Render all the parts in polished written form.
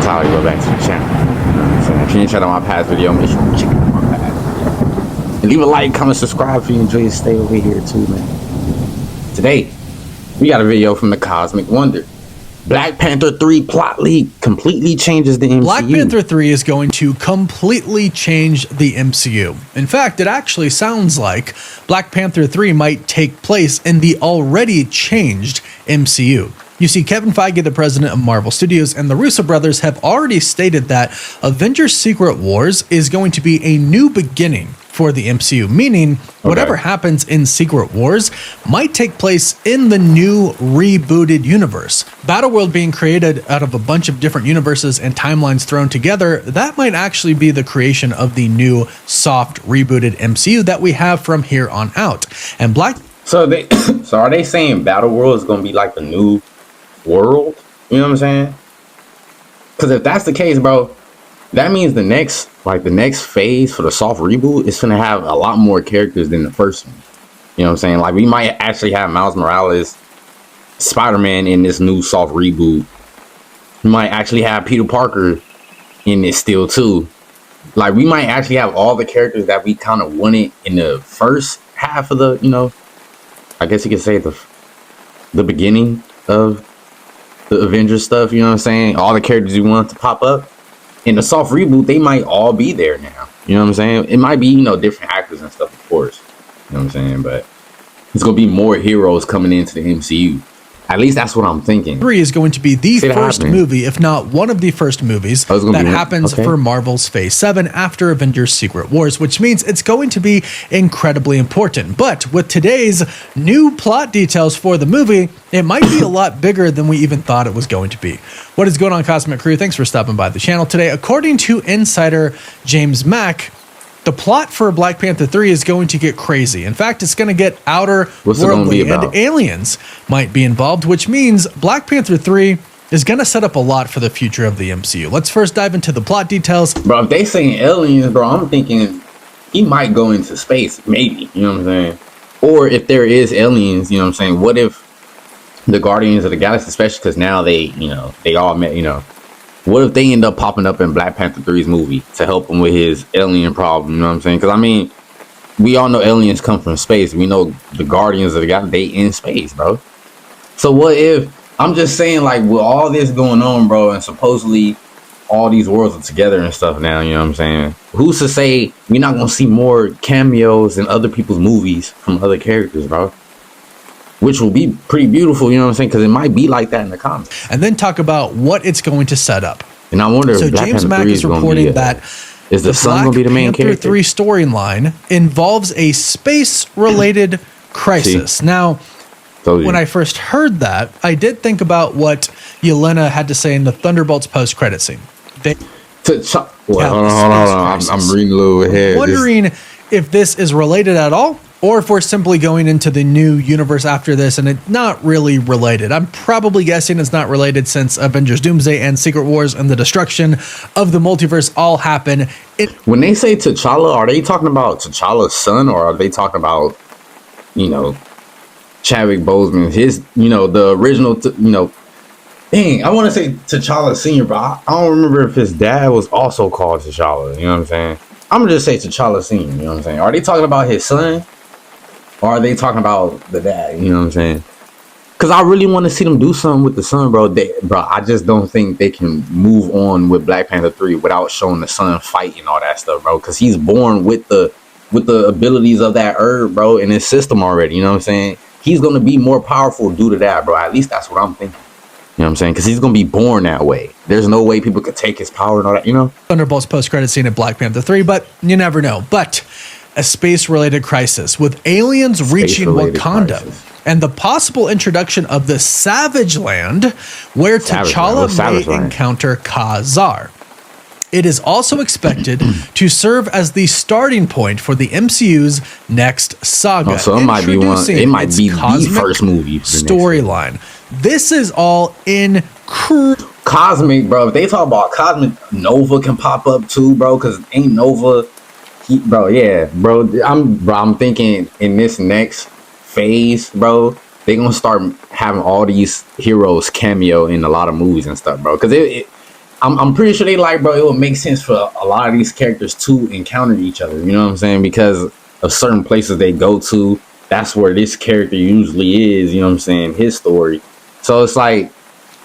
CHALLA, go back to the channel. So if you ain't checked out my past video, make sure you check out my past video. And leave a like, comment, subscribe if you enjoy it. Stay over here too, man. Today, we got a video from the Cosmic Wonder. Black Panther 3 plot leak completely changes the MCU. Black Panther 3 is going to completely change the MCU. In fact, it actually sounds like Black Panther 3 might take place in the already changed MCU. You see, Kevin Feige, the president of Marvel Studios, and the Russo brothers have already stated that Avengers Secret Wars is going to be a new beginning for the MCU, meaning whatever happens in Secret Wars might take place in the new rebooted universe. Battleworld being created out of a bunch of different universes and timelines thrown together, that might actually be the creation of the new soft rebooted MCU that we have from here on out. And So are they saying Battleworld is going to be like the new world? You know what I'm saying? Because if that's the case, bro, that means the next phase for the soft reboot is gonna have a lot more characters than the first one. You know what I'm saying? Like, we might actually have Miles Morales, Spider-Man in this new soft reboot. We might actually have Peter Parker in this still too. Like, we might actually have all the characters that we kind of wanted in the first half of the, you know, I guess you could say the beginning of the Avengers stuff. You know what I'm saying? All the characters you want to pop up in the soft reboot, they might all be there now. You know what I'm saying? It might be, you know, different actors and stuff, of course. You know what I'm saying? But it's gonna be more heroes coming into the MCU. At least that's what I'm thinking. 3 is going to be the first movie, if not one of the first movies, that happens for Marvel's Phase 7 after Avengers Secret Wars, which means it's going to be incredibly important. But with today's new plot details for the movie, it might be a lot bigger than we even thought it was going to be. What is going on, Cosmic Crew? Thanks for stopping by the channel today. According to insider James Mack, the plot for Black Panther 3 is going to get crazy. In fact, it's going to get outer worldly, and aliens might be involved, which means Black Panther 3 is going to set up a lot for the future of the MCU. Let's first dive into the plot details. Bro, if they saying aliens, bro, I'm thinking he might go into space, maybe. You know what I'm saying? Or if there is aliens, you know what I'm saying? What if the Guardians of the Galaxy, especially because now they all met, you know, what if they end up popping up in Black Panther 3's movie to help him with his alien problem? You know what I'm saying? Because, I mean, we all know aliens come from space. We know the Guardians of the Galaxy, they in space, bro. So what if, I'm just saying, like, with all this going on, bro, and supposedly all these worlds are together and stuff now, you know what I'm saying? Who's to say we're not going to see more cameos in other people's movies from other characters, bro? Which will be pretty beautiful, you know what I'm saying? Because it might be like that in the comics. And then talk about what it's going to set up. And I wonder if Black James Mack is reporting that is the sun going to be the main character? 3 storyline involves a space-related crisis. Now, when I first heard that, I did think about what Yelena had to say in the Thunderbolts post-credit scene. Hold on. I'm reading a little ahead. Wondering if this is related at all, or if we're simply going into the new universe after this and it's not really related. I'm probably guessing it's not related since Avengers Doomsday and Secret Wars and the destruction of the multiverse all happen. When they say T'Challa, are they talking about T'Challa's son, or are they talking about, you know, Chadwick Boseman, his, you know, the original, you know, dang, I want to say T'Challa Senior, but I don't remember if his dad was also called T'Challa. You know what I'm saying? I'm going to just say T'Challa Senior, you know what I'm saying? Are they talking about his son? Or are they talking about the dad? You know what I'm saying? Because I really want to see them do something with the son, bro. I just don't think they can move on with Black Panther 3 without showing the son fighting all that stuff, bro. Because he's born with the abilities of that herb, bro, in his system already. You know what I'm saying? He's going to be more powerful due to that, bro. At least that's what I'm thinking. You know what I'm saying? Because he's going to be born that way. There's no way people could take his power and all that, you know? Thunderbolts post-credit scene at Black Panther 3, but you never know. But a space-related crisis with aliens reaching Wakanda and the possible introduction of the Savage Land, where T'Challa may encounter Khazar. It is also expected to serve as the starting point for the MCU's next saga. So it might be it might be the first movie storyline. This is all in Cosmic, bro. If they talk about Cosmic, Nova can pop up too, bro, because ain't Nova. I'm thinking in this next phase, bro, they gonna start having all these heroes cameo in a lot of movies and stuff, bro. Because I'm pretty sure they like, bro, it would make sense for a lot of these characters to encounter each other. You know what I'm saying? Because of certain places they go to. That's where this character usually is. You know what I'm saying? His story. So it's like,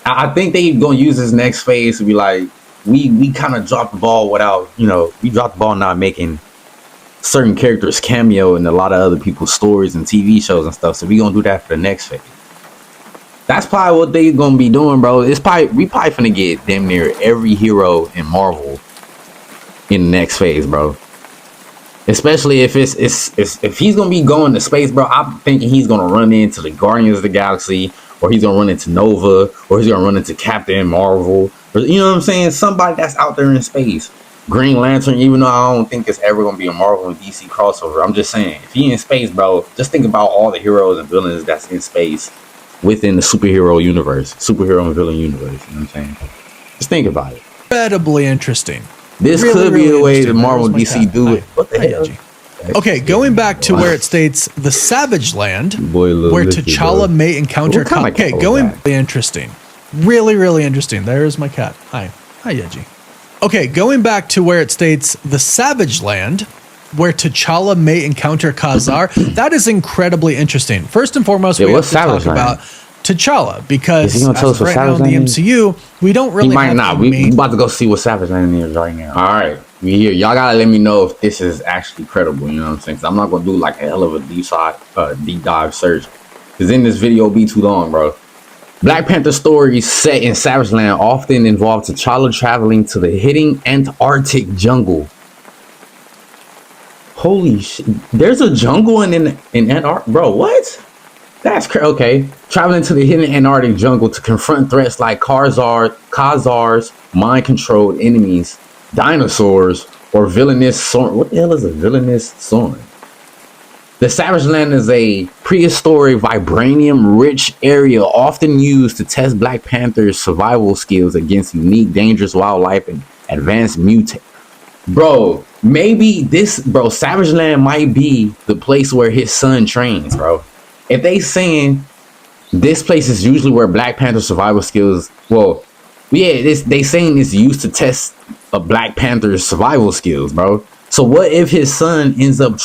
I think they gonna use this next phase to be like, we kind of dropped the ball without, we dropped the ball not making certain characters cameo in a lot of other people's stories and TV shows and stuff. So we gonna do that for the next phase. That's probably what they gonna be doing, bro. We probably finna get damn near every hero in Marvel in the next phase, bro. Especially if if he's gonna be going to space, bro. I'm thinking he's gonna run into the Guardians of the Galaxy, or he's gonna run into Nova, or he's gonna run into Captain Marvel, or, you know what I'm saying? Somebody that's out there in space. Green Lantern, even though I don't think it's ever gonna be a Marvel and DC crossover, I'm just saying, if he in space, bro, just think about all the heroes and villains that's in space within the superhero universe, superhero and villain universe. You know what I'm saying? Just think about it. Incredibly interesting. This really, could be the way the Marvel There's my DC cat. do Hi. it. What the Hi, hell? Edgy. Okay, going back to where it states the Savage Land, Boy, where look at T'Challa that. may encounter. What kind of Okay, cat was going that? interesting. Really, really interesting. There's my cat. Hi, Edgy. Okay, going back to where it states the Savage Land, where T'Challa may encounter Khazar. That is incredibly interesting. First and foremost, Yeah, we have what's to talk Savage Land? about T'Challa Is because he gonna tell as us of what right now in Savage the Land is? MCU, we don't really He might have not. a We main. about to go see what Savage Land is right now. All right, we here. Y'all gotta let me know if this is actually credible. You know what I'm saying? 'Cause I'm not gonna do like a hell of a deep dive search. Cause then this video be too long, bro. Black Panther stories set in Savage Land often involve T'Challa traveling to the hidden Antarctic jungle. Holy shit! There's a jungle in Antarctica, bro. What? That's crazy. Okay. Traveling to the hidden Antarctic jungle to confront threats like Khazars, mind-controlled enemies, dinosaurs, or villainous Soren. What the hell is a villainous Soren? The Savage Land is a prehistoric, vibranium-rich area often used to test Black Panther's survival skills against unique, dangerous wildlife and advanced mutants. Bro, maybe Savage Land might be the place where his son trains, bro. If they saying this place is usually where Black Panther survival skills, well, yeah, they saying it's used to test a Black Panther's survival skills, bro. So what if his son ends up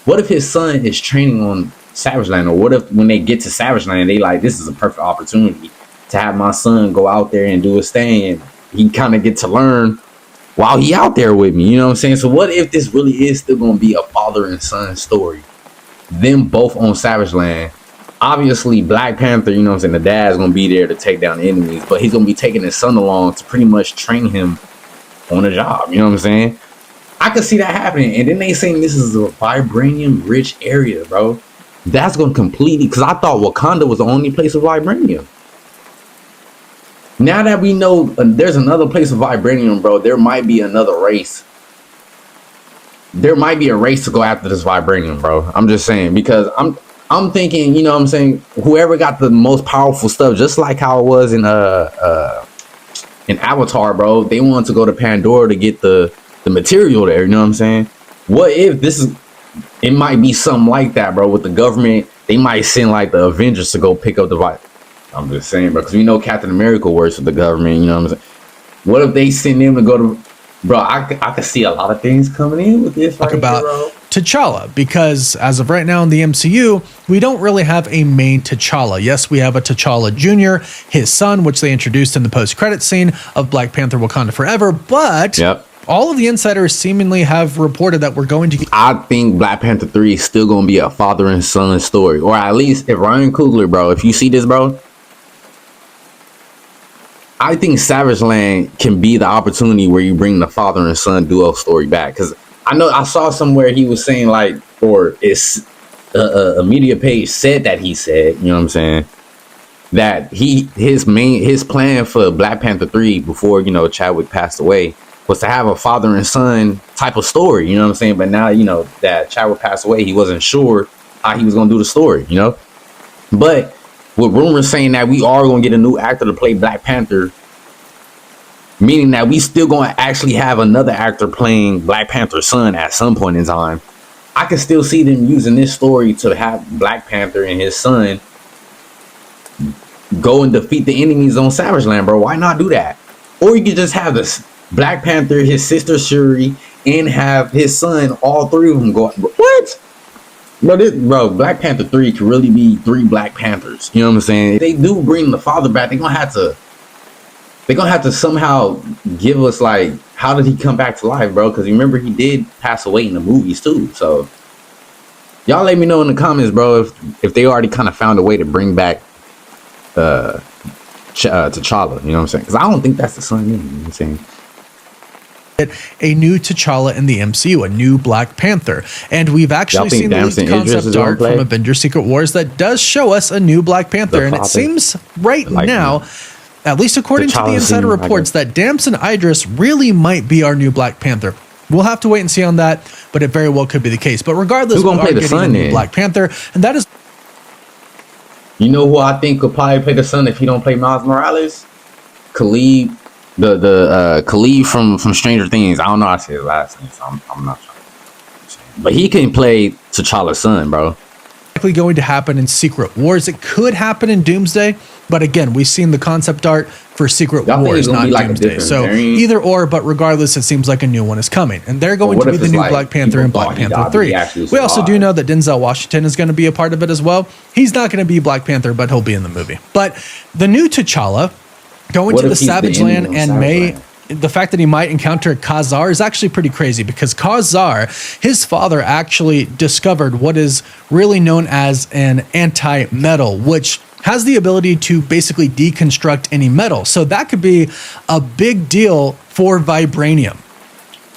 what if his son is training on Savage Land, or what if when they get to Savage Land, they like, this is a perfect opportunity to have my son go out there and do his thing, and he kind of get to learn while he out there with me. You know what I'm saying? So what if this really is still gonna be a father and son story? Them both on Savage Land. Obviously, Black Panther, you know what I'm saying, the dad's gonna be there to take down enemies, but he's gonna be taking his son along to pretty much train him on a job. You know what I'm saying? I could see that happening. And then they saying this is a vibranium rich area, bro. That's gonna completely, because I thought Wakanda was the only place of vibranium. Now that we know there's another place of vibranium, bro, there might be another race. There might be a race to go after this vibranium, bro. I'm just saying, because I'm thinking, you know what I'm saying, whoever got the most powerful stuff, just like how it was in Avatar, bro. They wanted to go to Pandora to get the material there, you know what I'm saying? What if it might be something like that, bro, with the government. They might send like the Avengers to go pick up the vibe. I'm just saying, bro, because we know Captain America works with the government, you know what I'm saying? What if they send them to go to, bro, I could see a lot of things coming in with this Talk right about here, bro. T'Challa, because as of right now in the MCU, we don't really have a main T'Challa. Yes, we have a T'Challa Jr., his son, which they introduced in the post-credit scene of Black Panther Wakanda Forever, but Yep. all of the insiders seemingly have reported that we're going to get. I think Black Panther 3 is still going to be a father and son story. Or at least if Ryan Coogler, bro, if you see this, bro, I think Savage Land can be the opportunity where you bring the father and son duo story back. Because I know I saw somewhere he was saying, like, or it's a media page said that he said, you know what I'm saying, that his plan for Black Panther 3 before, you know, Chadwick passed away was to have a father and son type of story, you know what I'm saying? But now, you know, that Chadwick passed away, he wasn't sure how he was going to do the story, you know? But with rumors saying that we are going to get a new actor to play Black Panther, meaning that we still going to actually have another actor playing Black Panther's son at some point in time, I can still see them using this story to have Black Panther and his son go and defeat the enemies on Savage Land, bro. Why not do that? Or you could just have this Black Panther, his sister Shuri, and have his son, all three of them go. What? Bro, Black Panther 3 could really be 3 Black Panthers. You know what I'm saying? If they do bring the father back, they're gonna have to somehow give us, like, how did he come back to life, bro? Because remember, he did pass away in the movies too. So y'all let me know in the comments, bro, if they already kind of found a way to bring back T'Challa. You know what I'm saying? Because I don't think that's the son. You know what I'm saying? A new T'Challa in the MCU, a new Black Panther. And we've actually seen the leaked concept art from Avengers Secret Wars that does show us a new Black Panther. And it seems right now, at least according to the insider reports, that Damson Idris really might be our new Black Panther. We'll have to wait and see on that, but it very well could be the case. But regardless, we are getting a new Black Panther, and that is... You know who I think could probably play the son if he don't play Miles Morales? Khalid. The Khalid from Stranger Things. I don't know how to say his last name, so I'm not sure. But he can play T'Challa's son, bro. Likely going to happen in Secret Wars. It could happen in Doomsday, but again, we've seen the concept art for Secret Wars, not Doomsday. So either or, but regardless, it seems like a new one is coming, and they're going to be the new Black Panther in Black Panther 3. We also do know that Denzel Washington is going to be a part of it as well. He's not going to be Black Panther, but he'll be in the movie. But the new T'Challa going to the Savage Land and the fact that he might encounter Khazar is actually pretty crazy, because Khazar, his father actually discovered what is really known as an anti-metal, which has the ability to basically deconstruct any metal. So that could be a big deal for vibranium.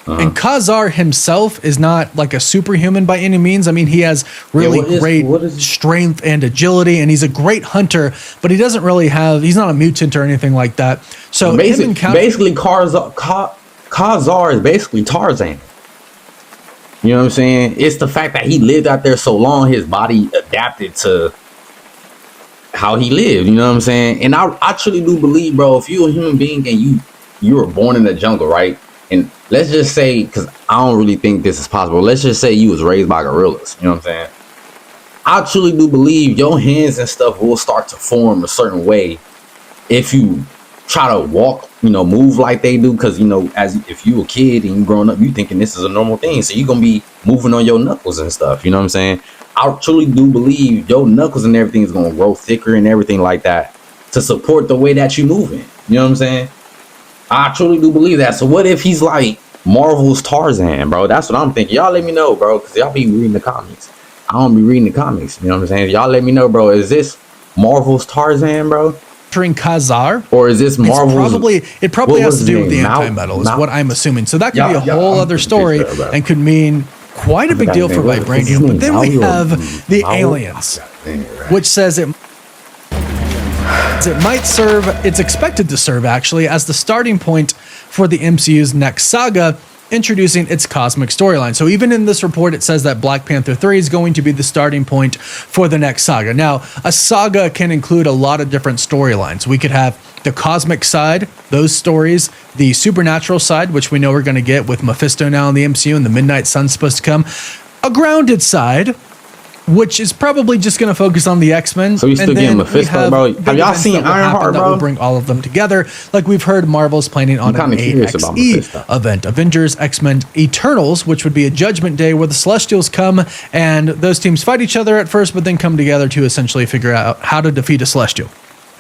And Khazar himself is not like a superhuman by any means. I mean, he has really great strength and agility, and he's a great hunter, but he doesn't really have, he's not a mutant or anything like that. So basically Khazar is basically Tarzan. You know what I'm saying? It's the fact that he lived out there so long, his body adapted to how he lived. You know what I'm saying? And I truly do believe, bro, if you're a human being and you were born in the jungle, right? And let's just say, because I don't really think this is possible, let's just say you was raised by gorillas. You know what I'm saying? I truly do believe your hands and stuff will start to form a certain way if you try to walk, move like they do. Because, as if you a kid and you growing up, you thinking this is a normal thing. So you're going to be moving on your knuckles and stuff. You know what I'm saying? I truly do believe your knuckles and everything is going to grow thicker and everything like that to support the way that you moving. You know what I'm saying? I truly do believe that. So what if he's like Marvel's Tarzan, bro? That's what I'm thinking. Y'all let me know, bro, because y'all be reading the comics. I don't be reading the comics. You know what I'm saying? Y'all let me know, bro. Is this Marvel's Tarzan, bro? Khazar, or is this Marvel's? It probably has to do with the anti-metal, is what I'm assuming. So that could be a whole other story and could mean quite a big deal for vibranium. But then we have the aliens, which says it might serve, it's expected to serve actually, as the starting point for the MCU's next saga, introducing its cosmic storyline. So even in this report, it says that Black Panther 3 is going to be the starting point for the next saga. Now, a saga can include a lot of different storylines. We could have the cosmic side, those stories, the supernatural side, which we know we're going to get with Mephisto now in the MCU, and the Midnight Sun's supposed to come. A grounded side, which is probably just going to focus on the X-Men. So you still getting Mephisto, bro? Have y'all seen Ironheart, bro? That will bring all of them together. Like we've heard, Marvel's planning on an AXE event. Avengers, X-Men, Eternals, which would be a Judgment Day where the Celestials come and those teams fight each other at first, but then come together to essentially figure out how to defeat a Celestial.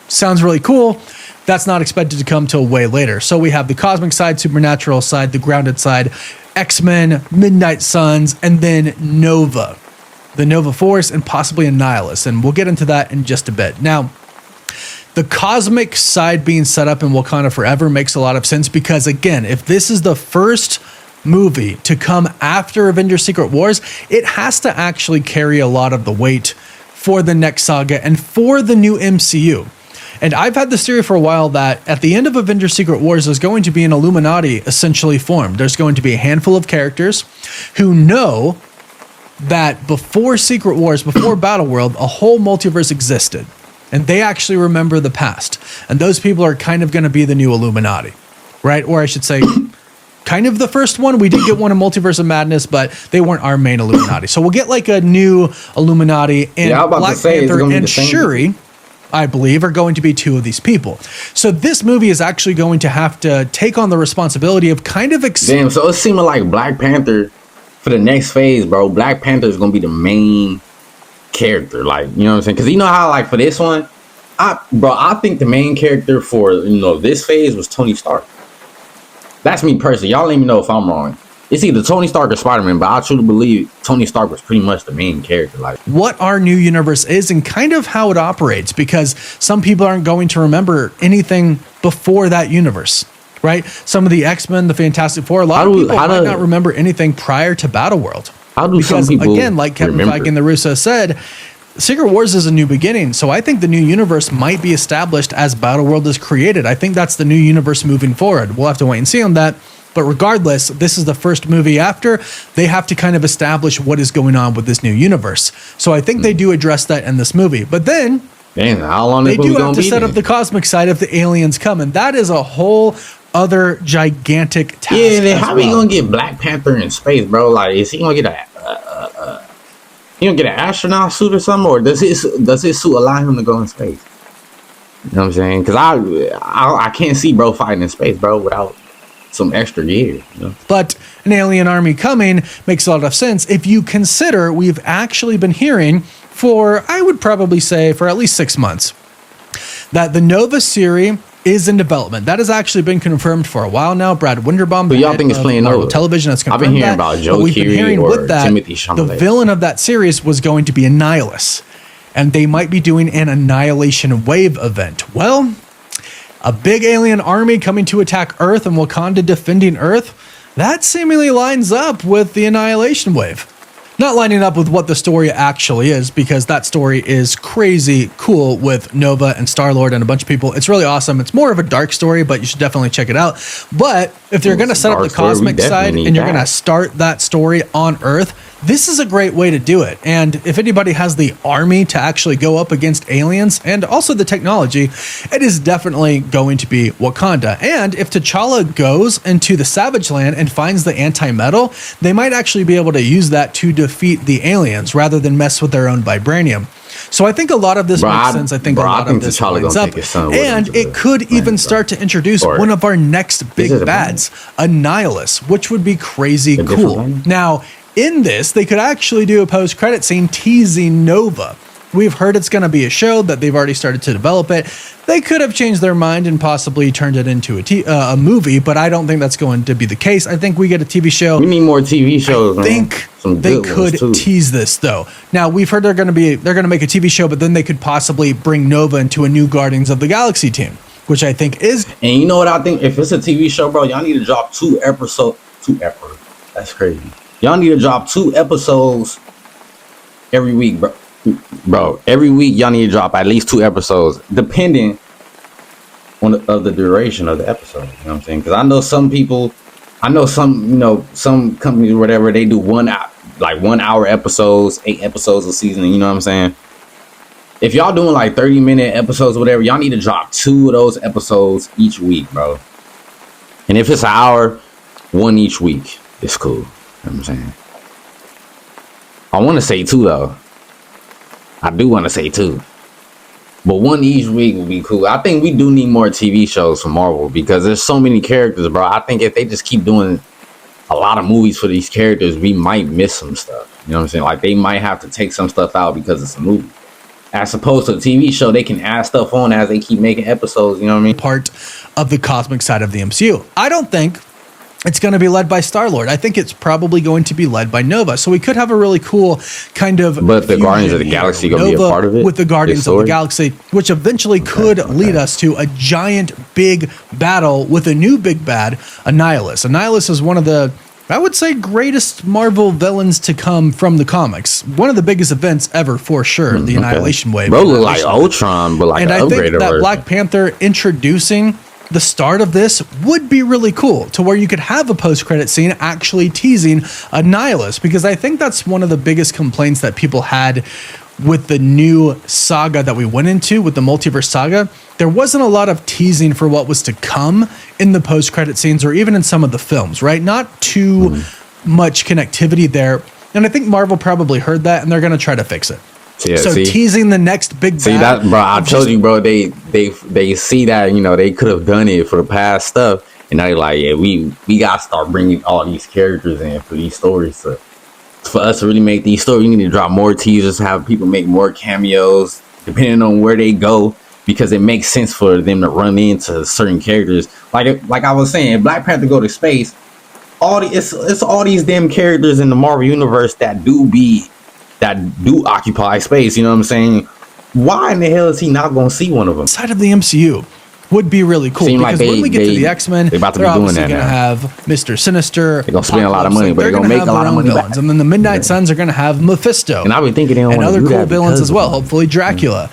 Sounds really cool. That's not expected to come till way later. So we have the cosmic side, supernatural side, the grounded side, X-Men, Midnight Suns, and then Nova. The Nova Force, and possibly Annihilus, and we'll get into that in just a bit. Now, the cosmic side being set up in Wakanda Forever makes a lot of sense because, again, if this is the first movie to come after Avengers Secret Wars, it has to actually carry a lot of the weight for the next saga and for the new MCU. And I've had this theory for a while that at the end of Avengers Secret Wars, there's going to be an Illuminati essentially formed. There's going to be a handful of characters who know that before Secret Wars, before Battleworld, a whole multiverse existed. And they actually remember the past. And those people are kind of going to be the new Illuminati, right? Or I should say, kind of the first one. We did get one in Multiverse of Madness, but they weren't our main Illuminati. So we'll get like a new Illuminati and Black Panther and Shuri. I believe, are going to be two of these people. So this movie is actually going to have to take on the responsibility of kind of Damn, so it's seeming like Black Panther for the next phase, bro. Black Panther is gonna be the main character, like, you know what I'm saying? Because you know how, like, for this one, I think the main character for, you know, this phase was Tony Stark. That's me personally. Y'all let me know if I'm wrong. It's either Tony Stark or Spider-Man, but I truly believe Tony Stark was pretty much the main character. Like, what our new universe is and kind of how it operates, because some people aren't going to remember anything before that universe, right? Some of the X-Men, the Fantastic Four, a lot of people might not remember anything prior to Battleworld. How do some people again, like Kevin remember? Feige and the Russo said, Secret Wars is a new beginning. So I think the new universe might be established as Battleworld is created. I think that's the new universe moving forward. We'll have to wait and see on that. But regardless, this is the first movie after they have to kind of establish what is going on with this new universe. So I think they do address that in this movie. But then how long they do have to set up the cosmic side if the aliens come. And that is a whole other gigantic task. Yeah, then how are we gonna get Black Panther in space, bro? Like, is he gonna get an astronaut suit or something, or does his suit allow him to go in space? You know what I'm saying? Because I can't see bro fighting in space, bro, without some extra gear. You know? But an alien army coming makes a lot of sense if you consider we've actually been hearing for, I would probably say, for at least 6 months, that the Nova series is in development. That has actually been confirmed for a while now. Brad Winderbaum, but y'all think it's playing Nova television, has confirmed I've been hearing that, about Joe Keery or Timothy Chalamet. The villain of that series was going to be Annihilus, and they might be doing an Annihilation Wave event. Well, a big alien army coming to attack Earth and Wakanda defending Earth, that seemingly lines up with the Annihilation Wave. Not lining up with what the story actually is, because that story is crazy cool with Nova and Star-Lord and a bunch of people. It's really awesome. It's more of a dark story, but you should definitely check it out. But if you're going to set up the cosmic side and you're going to start that story on Earth, this is a great way to do it. And if anybody has the army to actually go up against aliens and also the technology, it is definitely going to be Wakanda. And if T'Challa goes into the Savage Land and finds the anti-metal, they might actually be able to use that to defeat the aliens rather than mess with their own vibranium. So I think a lot of this makes sense. I think a lot of this lines up. And it could even start to introduce one of our next big bads, Annihilus, which would be crazy cool. Now, in this, they could actually do a post-credit scene teasing Nova. We've heard it's going to be a show, that they've already started to develop it. They could have changed their mind and possibly turned it into a movie, but I don't think that's going to be the case. I think we get a TV show. We need more TV shows. I think they could tease this, though. Now, we've heard they're going to make a TV show, but then they could possibly bring Nova into a new Guardians of the Galaxy team, which I think is. And you know what I think? If it's a TV show, bro, y'all need to drop 2 episodes. That's crazy. Y'all need to drop 2 episodes every week, bro. Bro, every week y'all need to drop at least 2 episodes, depending on the duration of the episode. You know what I'm saying? Because I know some people, some companies or whatever, they do 1 hour episodes, 8 episodes a season. You know what I'm saying? If y'all doing like 30-minute episodes or whatever, y'all need to drop 2 of those episodes each week, bro. And if it's an hour, 1 each week, it's cool. You know what I'm saying? I want to say 2 though. I do want to say 2. But 1 each week would be cool. I think we do need more TV shows from Marvel because there's so many characters, bro. I think if they just keep doing a lot of movies for these characters, we might miss some stuff. You know what I'm saying? Like, they might have to take some stuff out because it's a movie. As opposed to a TV show, they can add stuff on as they keep making episodes. You know what I mean? Part of the cosmic side of the MCU. I don't think it's going to be led by Star-Lord. I think it's probably going to be led by Nova. So we could have a really cool kind of. But the Guardians of the Galaxy going to be a part of it? With the Guardians of the Galaxy, which eventually could lead us to a giant big battle with a new big bad, Annihilus. Annihilus is one of the, I would say, greatest Marvel villains to come from the comics. One of the biggest events ever, for sure. The Annihilation Wave. Bro, look like Ultron, but like an upgraded version. And I think that Black Panther introducing the start of this would be really cool, to where you could have a post-credit scene actually teasing Annihilus, because I think that's one of the biggest complaints that people had with the new saga that we went into with the multiverse saga. There wasn't a lot of teasing for what was to come in the post-credit scenes or even in some of the films, right? Not too much connectivity there. And I think Marvel probably heard that, and they're going to try to fix it. Yeah, So see? teasing the next big See bad. that, bro? I told you, bro. They see that, you know, they could have done it for the past stuff, and now they're like, yeah, we gotta start bringing all these characters in for these stories. So for us to really make these stories, we need to drop more teasers, have people make more cameos, depending on where they go, because it makes sense for them to run into certain characters. Like I was saying, Black Panther go to space. It's all these damn characters in the Marvel universe that do occupy space. You know what I'm saying? Why in the hell is he not going to see one of them? Side of the MCU would be really cool, Seem like because when we get to the X-Men, they about to they're be doing obviously that going to now. have Mr. Sinister. They're gonna spend a lot of Apocalypse, money, but they're gonna gonna make have a lot their of own money back. villains. And then the Midnight Suns are going to have Mephisto. And I've been thinking they don't and want to other do cool that villains because as of well. them. Hopefully Dracula.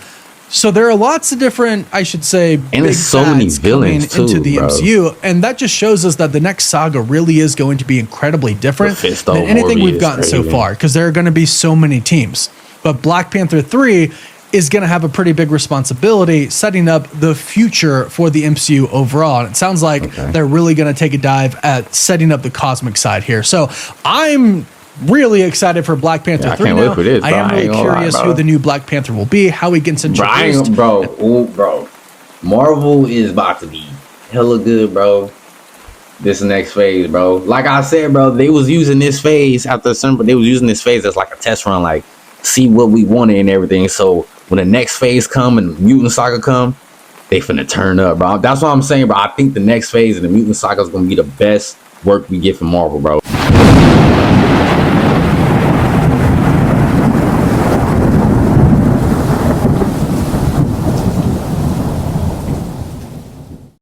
So there are lots of different, I should say, And big there's so many fads coming villains too, into the bro. MCU, and that just shows us that the next saga really is going to be incredibly different Mephisto, than anything we've Morbius, gotten so crazy. far, because there are going to be so many teams. But Black Panther 3 is going to have a pretty big responsibility setting up the future for the MCU overall. And it sounds like they're really going to take a dive at setting up the cosmic side here. So I'm really excited for Black Panther 3 can't now. wait for this, I bro. am I really ain't gonna lie, curious bro. who the new Black Panther will be, how he gets introduced. Bro, Marvel is about to be hella good, bro. This next phase, bro. Like I said, bro, they was using this phase after December. They was using this phase as like a test run, like see what we wanted and everything. So when the next phase come and Mutant Saga come, they finna turn up, bro. That's what I'm saying, bro. I think the next phase of the Mutant Saga is gonna be the best work we get from Marvel, bro.